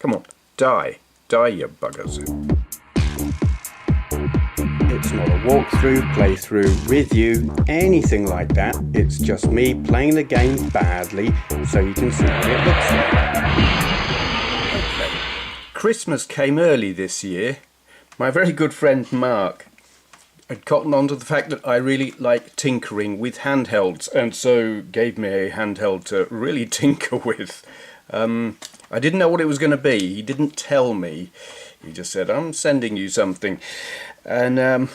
Come on, die. Die, you buggers. It's not a walkthrough, playthrough, review, anything like that. It's just me playing the game badly so you can see what it looks like. Okay. Christmas came early this year. My very good friend Mark had cottoned on to the fact that I really like tinkering with handhelds, and so gave me a handheld to really tinker with. I didn't know what it was going to be. He didn't tell me. He just said, I'm sending you something. And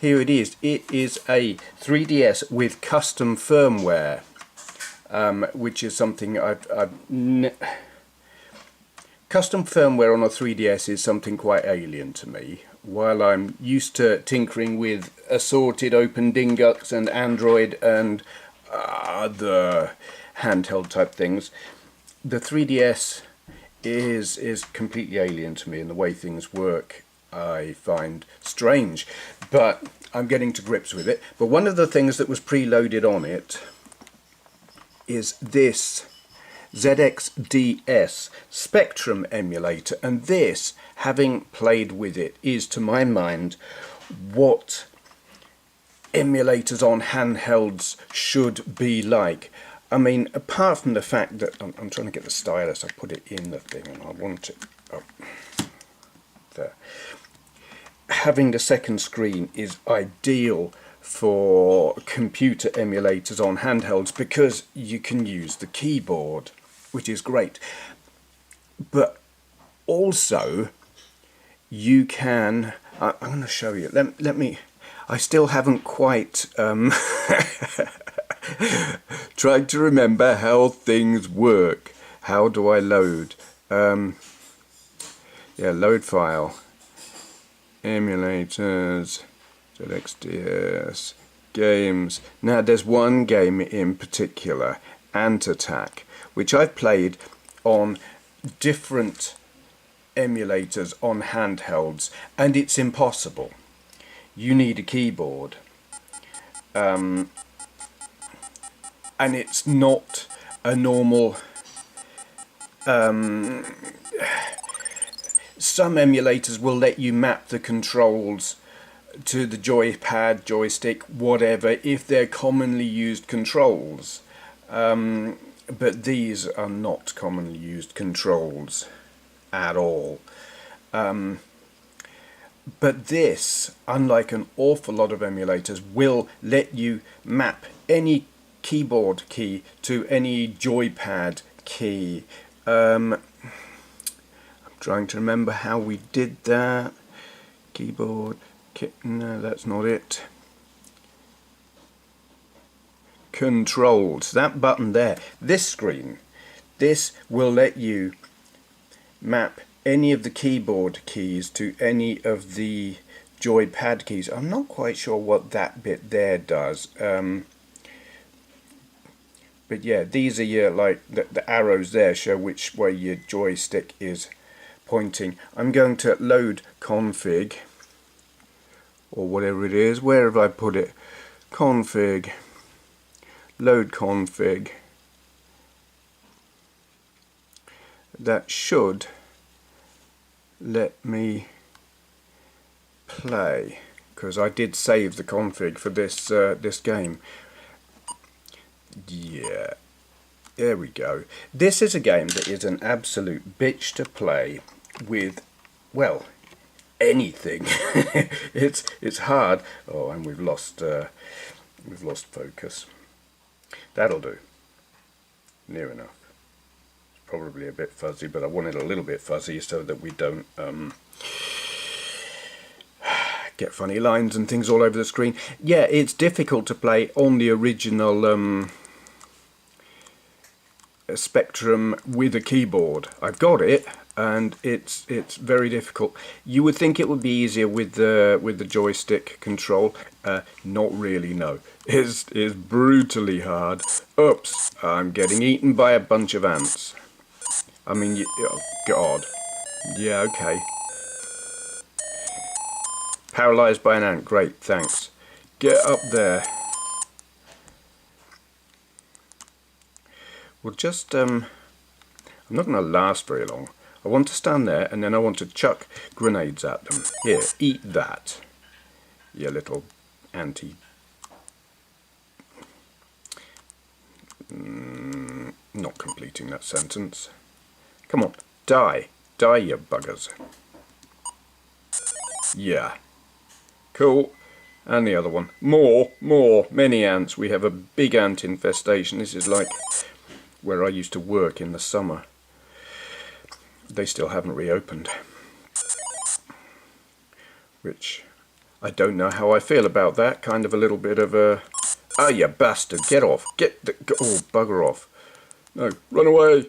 here it is. It is a 3DS with custom firmware, which is something custom firmware on a 3DS is something quite alien to me. While I'm used to tinkering with assorted open dinguts and Android and other handheld type things, the 3DS is completely alien to me, and the way things work I find strange, but I'm getting to grips with it. But one of the things that was preloaded on it is this ZXDS Spectrum emulator, and this, having played with it, is to my mind what emulators on handhelds should be like. I mean, apart from the fact that I'm trying to get the stylus, I put it in the thing and I want it there. Having the second screen is ideal for computer emulators on handhelds because you can use the keyboard, which is great. But also you can, I'm going to show you, let me, I still haven't quite tried to remember how things work. How do I load? Yeah, load file, emulators, ZXDS, games. Now there's one game in particular, Ant Attack, which I've played on different emulators on handhelds, and it's impossible. You need a keyboard. And it's not a normal... some emulators will let you map the controls to the joypad, joystick, whatever, if they're commonly used controls. But these are not commonly used controls at all. But this, unlike an awful lot of emulators, will let you map any keyboard key to any joypad key. I'm trying to remember how we did that. Keyboard, no, that's not it. Controls, that button there. This screen, this will let you map any of the keyboard keys to any of the joypad keys. I'm not quite sure what that bit there does. But yeah, these are your, like, the arrows there show which way your joystick is pointing. I'm going to load config, or whatever it is. Where have I put it? Config. Load config. That should let me play, because I did save the config for this this game. Yeah, there we go. This is a game that is an absolute bitch to play with, well, anything. it's hard. Oh, and we've lost focus. That'll do. Near enough. It's probably a bit fuzzy, but I want it a little bit fuzzy so that we don't get funny lines and things all over the screen. Yeah, it's difficult to play on the original Spectrum with a keyboard. I've got it, and it's very difficult. You would think it would be easier with the joystick control. Not really, no. It's brutally hard. Oops, I'm getting eaten by a bunch of ants. I mean, oh God. Yeah, okay. Paralysed by an ant. Great, thanks. Get up there. Well, just, I'm not going to last very long. I want to stand there and then I want to chuck grenades at them. Here, eat that, you little anti... not completing that sentence. Come on, die. Die, you buggers. Yeah. Cool. And the other one. More. Many ants. We have a big ant infestation. This is like where I used to work in the summer. They still haven't reopened. Which, I don't know how I feel about that. Kind of a little bit of a... Ah, you bastard. Get off. Oh, bugger off. No, run away.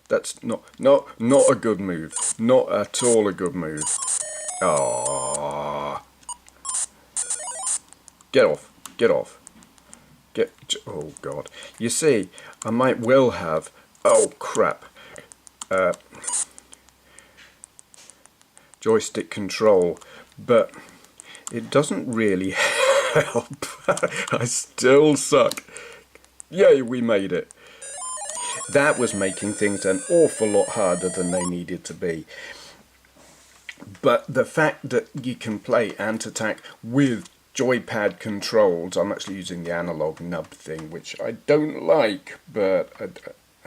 That's not a good move. Not at all a good move. Ah. Get off. Get off. Oh, God. You see, I might well have... Oh, crap. Joystick control, but it doesn't really help. I still suck. Yay, we made it. That was making things an awful lot harder than they needed to be. But the fact that you can play Ant Attack with joypad controls, I'm actually using the analog nub thing, which I don't like, but I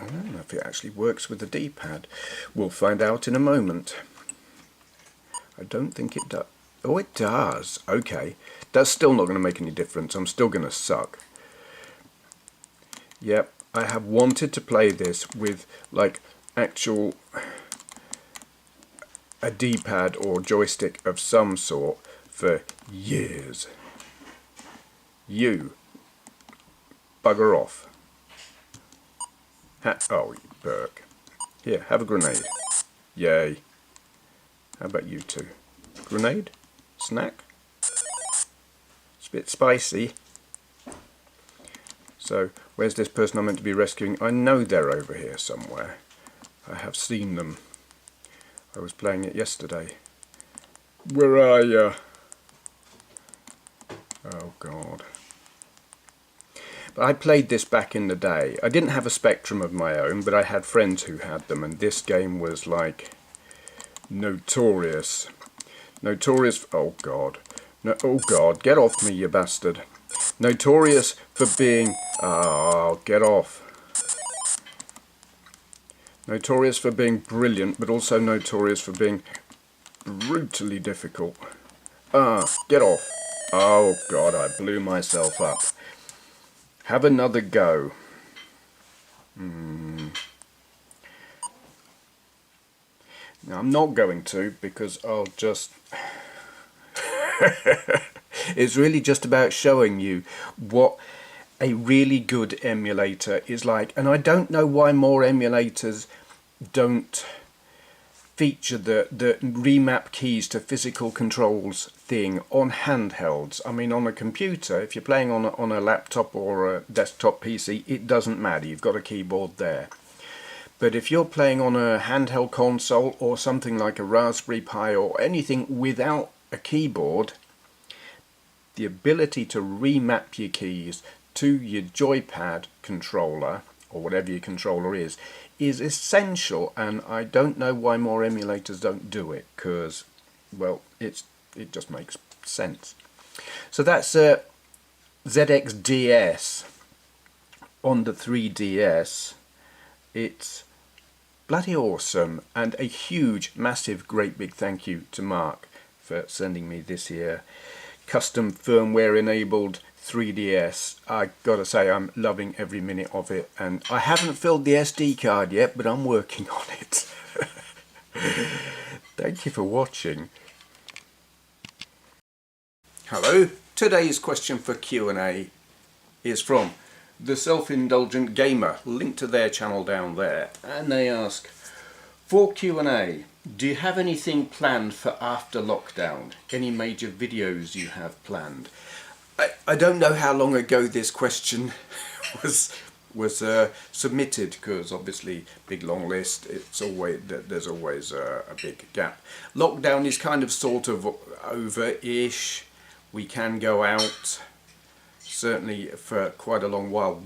don't know if it actually works with the D-pad. We'll find out in a moment. I don't think it does. Oh, it does. Okay. That's still not going to make any difference. I'm still going to suck. Yep. I have wanted to play this with, like, actual... a D-pad or joystick of some sort for years. You. Bugger off. Oh, you Burke. Here, have a grenade. Yay. How about you two? Grenade? Snack? It's a bit spicy. So, where's this person I'm meant to be rescuing? I know they're over here somewhere. I have seen them. I was playing it yesterday. Where are you? Oh, God. But I played this back in the day. I didn't have a Spectrum of my own, but I had friends who had them, and this game was like notorious. Notorious. Oh God. No. Oh God. Get off me, you bastard. Notorious for being. Oh, get off. Notorious for being brilliant, but also notorious for being brutally difficult. Get off. Oh God, I blew myself up. Have another go. Now, I'm not going to, because I'll just... It's really just about showing you what a really good emulator is like. And I don't know why more emulators don't feature the remap keys to physical controls thing on handhelds. I mean, on a computer, if you're playing on a laptop or a desktop PC, it doesn't matter. You've got a keyboard there. But if you're playing on a handheld console or something like a Raspberry Pi or anything without a keyboard, the ability to remap your keys to your joypad controller, or whatever your controller is essential, and I don't know why more emulators don't do it, because, well, it just makes sense. So that's ZXDS on the 3DS. It's bloody awesome, and a huge, massive, great big thank you to Mark for sending me this here custom firmware enabled 3DS. I gotta say, I'm loving every minute of it, and I haven't filled the SD card yet, but I'm working on it. Thank you for watching. Hello, today's question for Q&A is from the Self Indulgent Gamer, link to their channel down there, and they ask, for Q&A, do you have anything planned for after lockdown? Any major videos you have planned? I don't know how long ago this question was submitted, because obviously big long list, there's always a big gap. Lockdown is kind of sort of over-ish. We can go out. Certainly for quite a long while,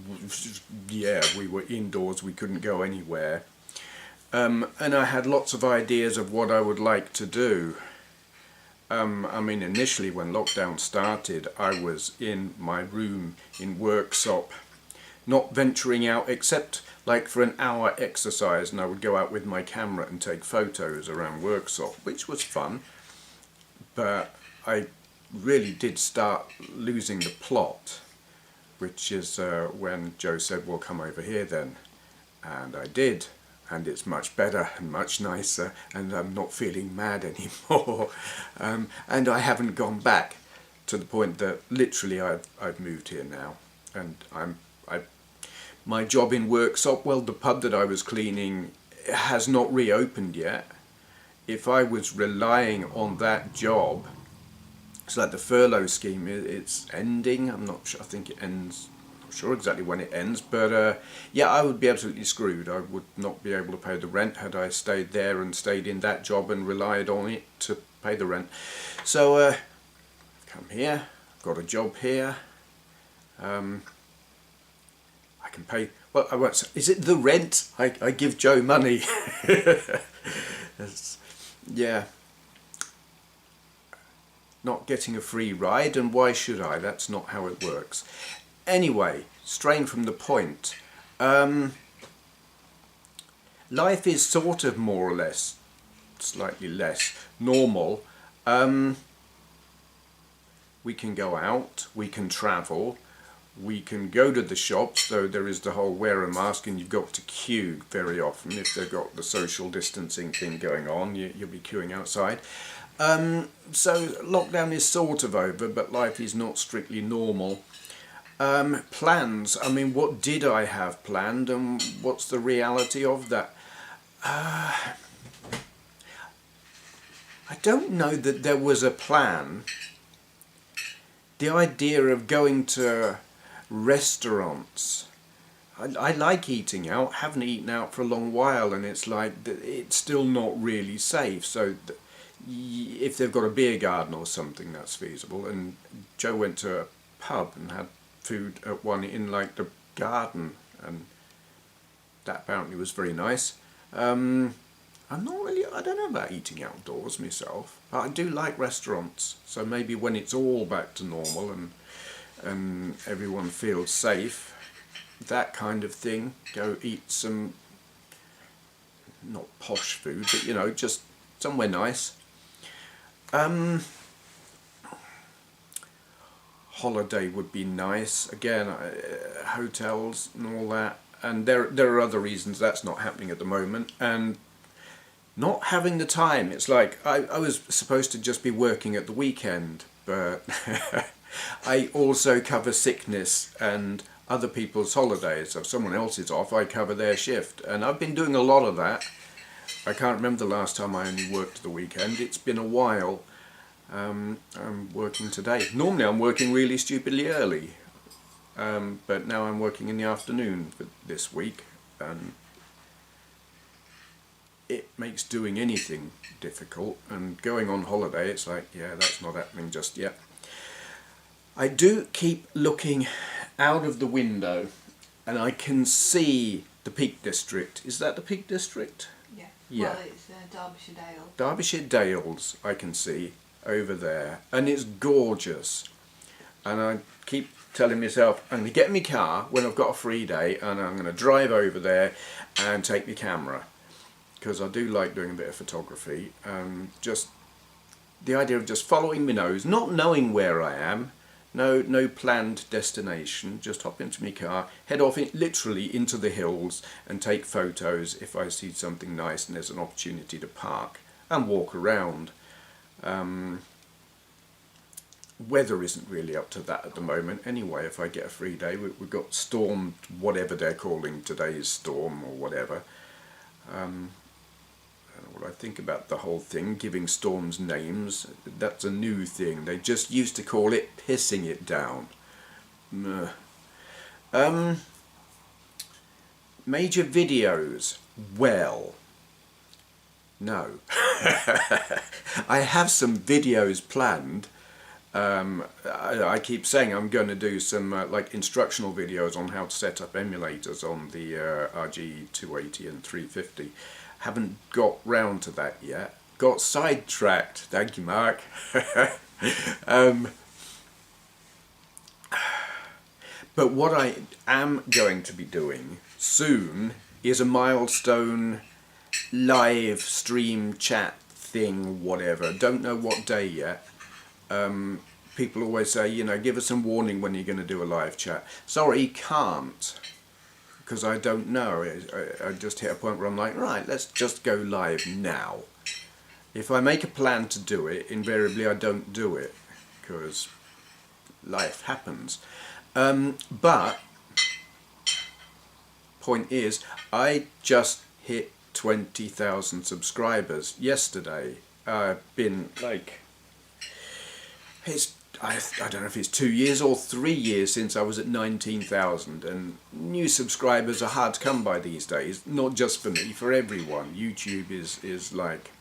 yeah, we were indoors, we couldn't go anywhere. and I had lots of ideas of what I would like to do. I mean, initially when lockdown started, I was in my room in workshop, not venturing out except like for an hour exercise, and I would go out with my camera and take photos around workshop, which was fun. But I really did start losing the plot, which is when Joe said, well, come over here then. And I did, and it's much better and much nicer, and I'm not feeling mad anymore. And I haven't gone back, to the point that literally I've moved here now, and my job in workshop, well, the pub that I was cleaning has not reopened yet. If I was relying on that job, it's like the furlough scheme, it's ending. I'm not sure, I think it ends, I'm not sure exactly when it ends, but yeah, I would be absolutely screwed. I would not be able to pay the rent had I stayed there and stayed in that job and relied on it to pay the rent. So come here, I've got a job here. I can pay, well, I won't say, is it the rent? I give Joe money. Yeah, not getting a free ride, and why should I? That's not how it works. Anyway, straying from the point, life is sort of more or less, slightly less normal. We can go out, we can travel, we can go to the shops, though there is the whole wear a mask and you've got to queue very often. If they've got the social distancing thing going on, you'll be queuing outside. So lockdown is sort of over, but life is not strictly normal. Plans, I mean, what did I have planned and what's the reality of that? I don't know that there was a plan. The idea of going to restaurants, I like eating out, haven't eaten out for a long while, and it's like, it's still not really safe. So if they've got a beer garden or something, that's feasible. And Joe went to a pub and had food at one in like the garden, and that apparently was very nice. I'm not really, I don't know about eating outdoors myself. I do like restaurants, so maybe when it's all back to normal and everyone feels safe, that kind of thing, go eat some, not posh food, but you know, just somewhere nice. Holiday would be nice, again, hotels and all that, and there are other reasons that's not happening at the moment, and not having the time. It's like I was supposed to just be working at the weekend, but I also cover sickness and other people's holidays. So if someone else is off, I cover their shift, and I've been doing a lot of that. I can't remember the last time I only worked the weekend. It's been a while. I'm working today. Normally I'm working really stupidly early, but now I'm working in the afternoon for this week, and it makes doing anything difficult, and going on holiday, it's like, yeah, that's not happening just yet. I do keep looking out of the window and I can see the Peak District. Is that the Peak District? Yeah. Yeah. Well, it's Derbyshire Dale. Derbyshire Dales I can see over there, and it's gorgeous. And I keep telling myself, I'm going to get in my car when I've got a free day and I'm going to drive over there and take my camera, because I do like doing a bit of photography. Just the idea of just following my nose, not knowing where I am, no planned destination, just hop into my car, head off literally into the hills and take photos if I see something nice and there's an opportunity to park and walk around. Weather isn't really up to that at the moment anyway. If I get a free day, we've got storm, whatever they're calling today's storm or whatever. I don't know what I think about the whole thing, giving storms names. That's a new thing. They just used to call it pissing it down. Major videos. Well, no. I have some videos planned. I keep saying I'm going to do some like instructional videos on how to set up emulators on the RG280 and 350. Haven't got round to that yet. Got sidetracked. Thank you, Mark. But what I am going to be doing soon is a milestone live stream chat thing, whatever. Don't know what day yet. People always say, you know, give us some warning when you're going to do a live chat. Sorry, can't, because I don't know. I just hit a point where I'm like, right, let's just go live now. If I make a plan to do it, invariably I don't do it, because life happens. But point is, I just hit 20,000 subscribers yesterday. I've been like, I don't know if it's 2 years or 3 years since I was at 19,000, and new subscribers are hard to come by these days. Not just for me, for everyone. YouTube is like,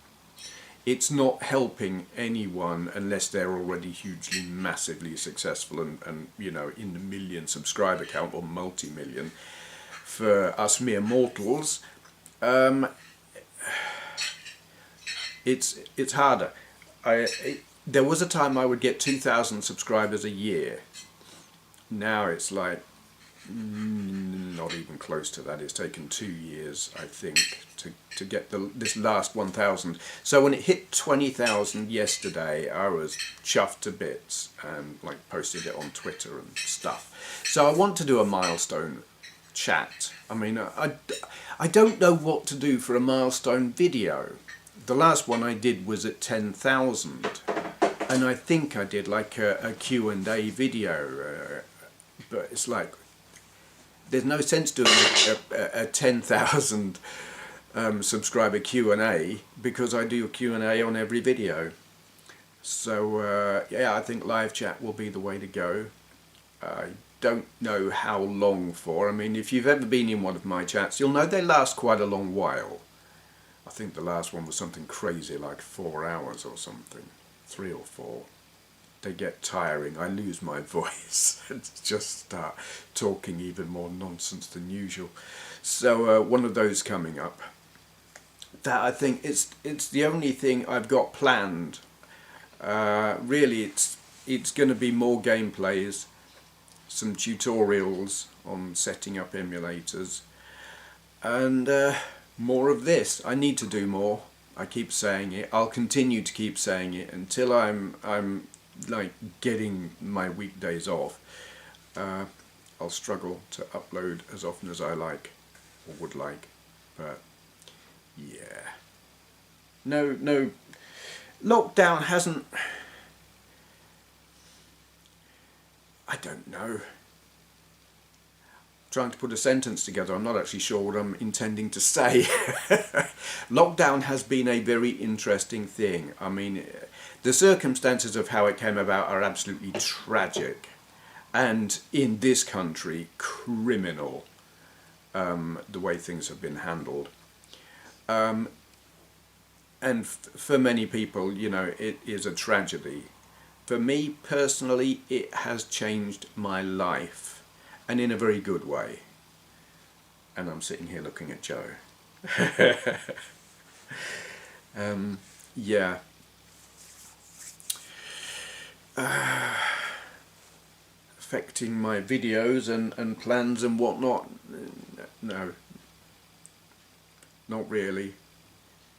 it's not helping anyone unless they're already hugely, massively successful and you know, in the million subscriber count or multi-million. For us mere mortals, it's harder. There was a time I would get 2,000 subscribers a year. Now it's like not even close to that. It's taken 2 years, I think, to get this last 1,000. So when it hit 20,000 yesterday, I was chuffed to bits and like posted it on Twitter and stuff. So I want to do a milestone chat. I mean, I don't know what to do for a milestone video. The last one I did was at 10,000, and I think I did like a Q&A video, but it's like, there's no sense doing a 10,000 subscriber Q&A, because I do a Q&A on every video. So yeah, I think live chat will be the way to go. I don't know how long for. I mean, if you've ever been in one of my chats, you'll know they last quite a long while. I think the last one was something crazy like 4 hours or something, 3 or 4. They get tiring. I lose my voice and just start talking even more nonsense than usual. So one of those coming up. That, I think, it's the only thing I've got planned. Really, it's going to be more gameplays, some tutorials on setting up emulators, and more of this. I need to do more. I keep saying it. I'll continue to keep saying it until I'm like getting my weekdays off. I'll struggle to upload as often as I like or would like, but yeah. No, lockdown hasn't, I don't know. Trying to put a sentence together, I'm not actually sure what I'm intending to say. Lockdown has been a very interesting thing. I mean, the circumstances of how it came about are absolutely tragic, and in this country, criminal, the way things have been handled. And for many people, you know, it is a tragedy. For me personally, it has changed my life. And in a very good way. And I'm sitting here looking at Joe. Yeah. Affecting my videos and plans and whatnot? No. Not really.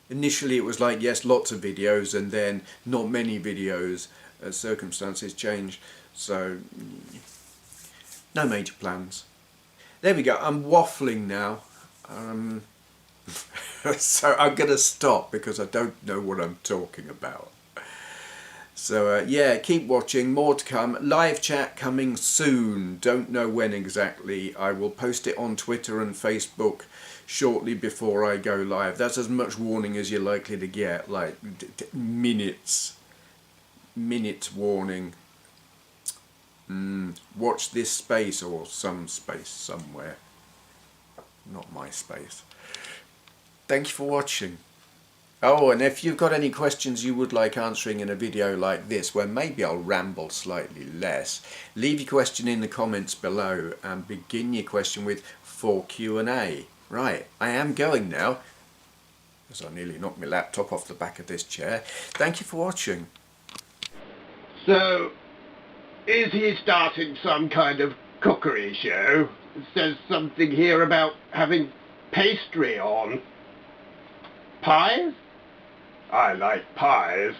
Initially it was like, yes, lots of videos, and then not many videos as circumstances change. So no major plans. There we go. I'm waffling now. So I'm going to stop because I don't know what I'm talking about. So yeah, keep watching. More to come. Live chat coming soon. Don't know when exactly. I will post it on Twitter and Facebook shortly before I go live. That's as much warning as you're likely to get. Like minutes warning. Watch this space, or some space somewhere. Not my space. Thank you for watching. Oh, and if you've got any questions you would like answering in a video like this, where maybe I'll ramble slightly less, leave your question in the comments below and begin your question with "for Q&A." Right, I am going now. as I nearly knocked my laptop off the back of this chair. Thank you for watching. So, is he starting some kind of cookery show? It says something here about having pastry on. Pies? I like pies.